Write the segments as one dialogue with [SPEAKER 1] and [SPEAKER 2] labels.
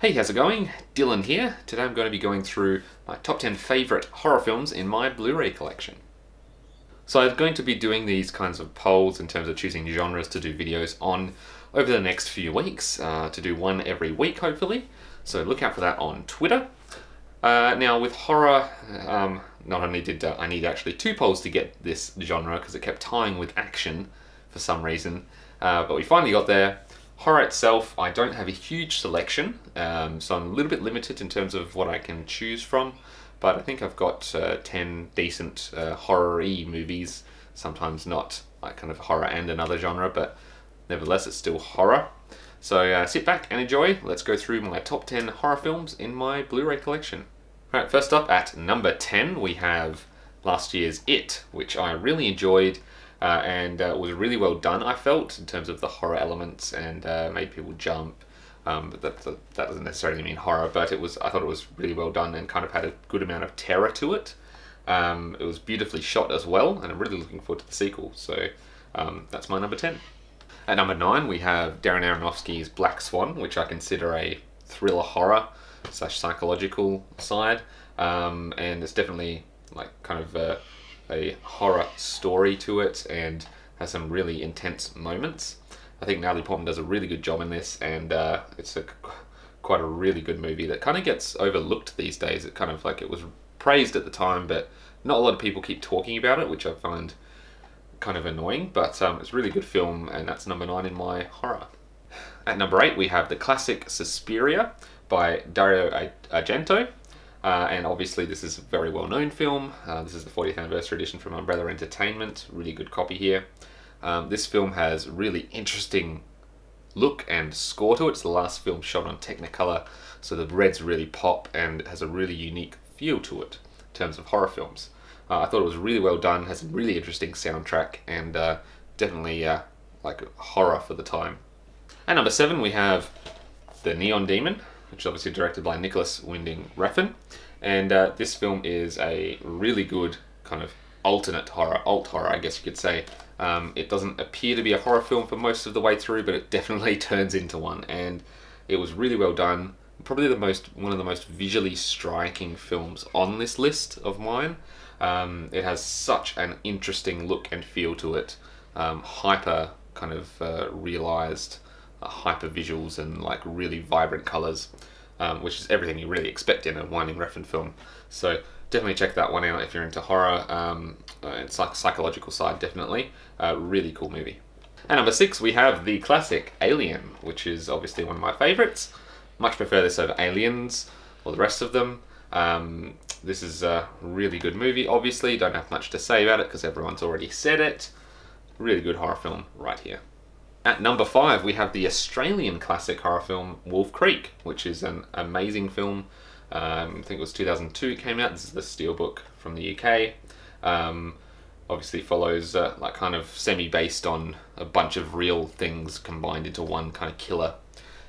[SPEAKER 1] Hey, how's it going? Dylan here. Today I'm going to be going through my top 10 favourite horror films in my Blu-ray collection. So I'm going to be doing these kinds of polls in terms of choosing genres to do videos on over the next few weeks, to do one every week hopefully. So look out for that on Twitter. Now with horror, not only did I need actually two polls to get this genre because it kept tying with action for some reason, but we finally got there. Horror itself, I don't have a huge selection, so I'm a little bit limited in terms of what I can choose from, but I think I've got 10 decent horror-y movies, sometimes not like kind of horror and another genre, but nevertheless it's still horror. So sit back and enjoy. Let's go through my top 10 horror films in my Blu-ray collection. Alright, first up at number 10 we have last year's It, which I really enjoyed. And was really well done, I felt, in terms of the horror elements, and made people jump. But that doesn't necessarily mean horror, but I thought it was really well done and kind of had a good amount of terror to it. It was beautifully shot as well, and I'm really looking forward to the sequel. So that's my number 10. At number 9 we have Darren Aronofsky's Black Swan, which I consider a thriller horror / psychological side, and it's definitely like kind of a horror story to it and has some really intense moments. I think Natalie Portman does a really good job in this, and it's quite a really good movie that kind of gets overlooked these days. It kind of like it was praised at the time, but not a lot of people keep talking about it, which I find kind of annoying, but it's a really good film, and that's number 9 in my horror. At number 8 we have the classic Suspiria by Dario Argento. And obviously this is a very well-known film. This is the 40th anniversary edition from Umbrella Entertainment. Really good copy here. This film has really interesting look and score to it. It's the last film shot on Technicolor, so the reds really pop and it has a really unique feel to it in terms of horror films. I thought it was really well done, has a really interesting soundtrack, and definitely like horror for the time. At number 7 we have The Neon Demon, which is obviously directed by Nicholas Winding Refn. And this film is a really good kind of alternate horror, alt horror I guess you could say. It doesn't appear to be a horror film for most of the way through, but it definitely turns into one. And it was really well done. Probably one of the most visually striking films on this list of mine. It has such an interesting look and feel to it. Hyper kind of realized hyper visuals and like really vibrant colors, which is everything you really expect in a Winding Refn film. So definitely check that one out if you're into horror. It's like psychological side, definitely. Really cool movie. At number 6 we have the classic Alien, which is obviously one of my favorites. Much prefer this over Aliens or the rest of them. This is a really good movie, obviously. Don't have much to say about it because everyone's already said it. Really good horror film right here. At number 5 we have the Australian classic horror film Wolf Creek, which is an amazing film. I think it was 2002 it came out. This is the Steelbook from the UK. Obviously follows like kind of semi-based on a bunch of real things combined into one kind of killer.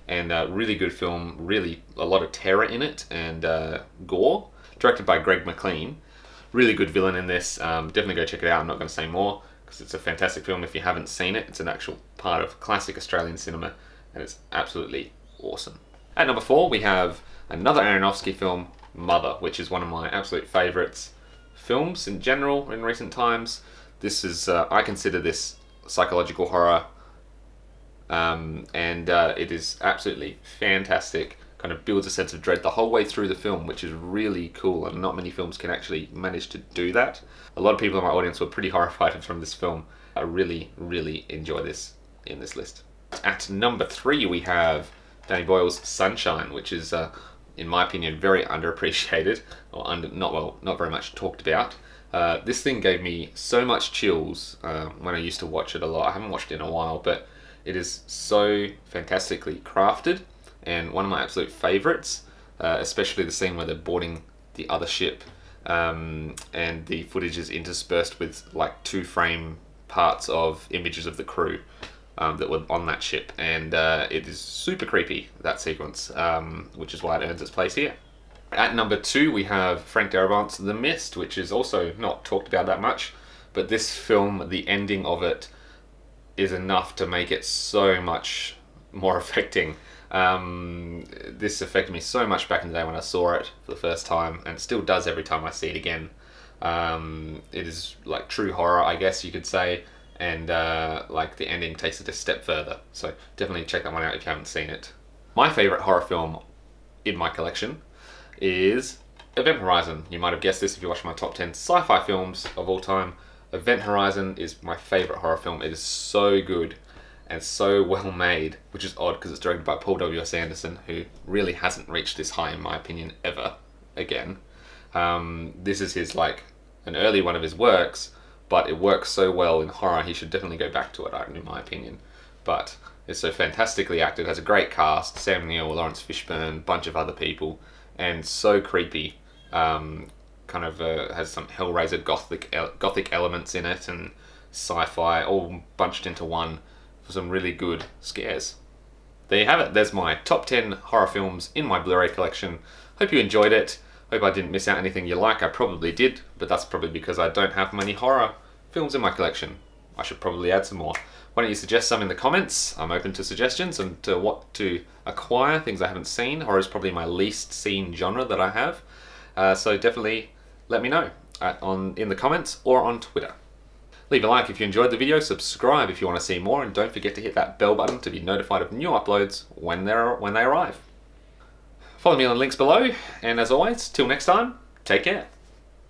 [SPEAKER 1] And really good film, really a lot of terror in it, and gore. Directed by Greg McLean. Really good villain in this. Definitely go check it out. I'm not going to say more, it's a fantastic film if you haven't seen it. It's an actual part of classic Australian cinema, and it's absolutely awesome. At number 4 we have another Aronofsky film, Mother, which is one of my absolute favourites films in general in recent times. This is, I consider this psychological horror, and it is absolutely fantastic. Kind of builds a sense of dread the whole way through the film, which is really cool, and not many films can actually manage to do that. A lot of people in my audience were pretty horrified from this film. I really, really enjoy this in this list. At number 3 we have Danny Boyle's Sunshine, which is, in my opinion, very underappreciated, or not very much talked about. This thing gave me so much chills when I used to watch it a lot. I haven't watched it in a while, but it is so fantastically crafted, and one of my absolute favourites, especially the scene where they're boarding the other ship, and the footage is interspersed with like 2-frame parts of images of the crew that were on that ship, and it is super creepy, that sequence, which is why it earns its place here. At number 2 we have Frank Darabont's The Mist, which is also not talked about that much, but this film, the ending of it is enough to make it so much more affecting. This affected me so much back in the day when I saw it for the first time, and it still does every time I see it again. It is like true horror, I guess you could say, and like the ending takes it a step further. So definitely check that one out if you haven't seen it. My favourite horror film in my collection is Event Horizon. You might have guessed this if you watched my top 10 sci-fi films of all time. Event Horizon is my favourite horror film. It is so good and so well made, which is odd because it's directed by Paul W.S. Anderson, who really hasn't reached this high in my opinion ever again. This is his like an early one of his works, but it works so well in horror he should definitely go back to it, in my opinion. But it's so fantastically acted, has a great cast, Sam Neill, Lawrence Fishburne, bunch of other people, and so creepy. Has some Hellraiser gothic elements in it, and sci-fi all bunched into one for some really good scares. There you have it. There's my top 10 horror films in my Blu-ray collection. Hope you enjoyed it. Hope I didn't miss out anything you like. I probably did, but that's probably because I don't have many horror films in my collection. I should probably add some more. Why don't you suggest some in the comments? I'm open to suggestions and to what to acquire, things I haven't seen. Horror is probably my least seen genre that I have. So definitely let me know in the comments or on Twitter. Leave a like if you enjoyed the video, subscribe if you want to see more, and don't forget to hit that bell button to be notified of new uploads when they arrive. Follow me on the links below, and as always, till next time, take care.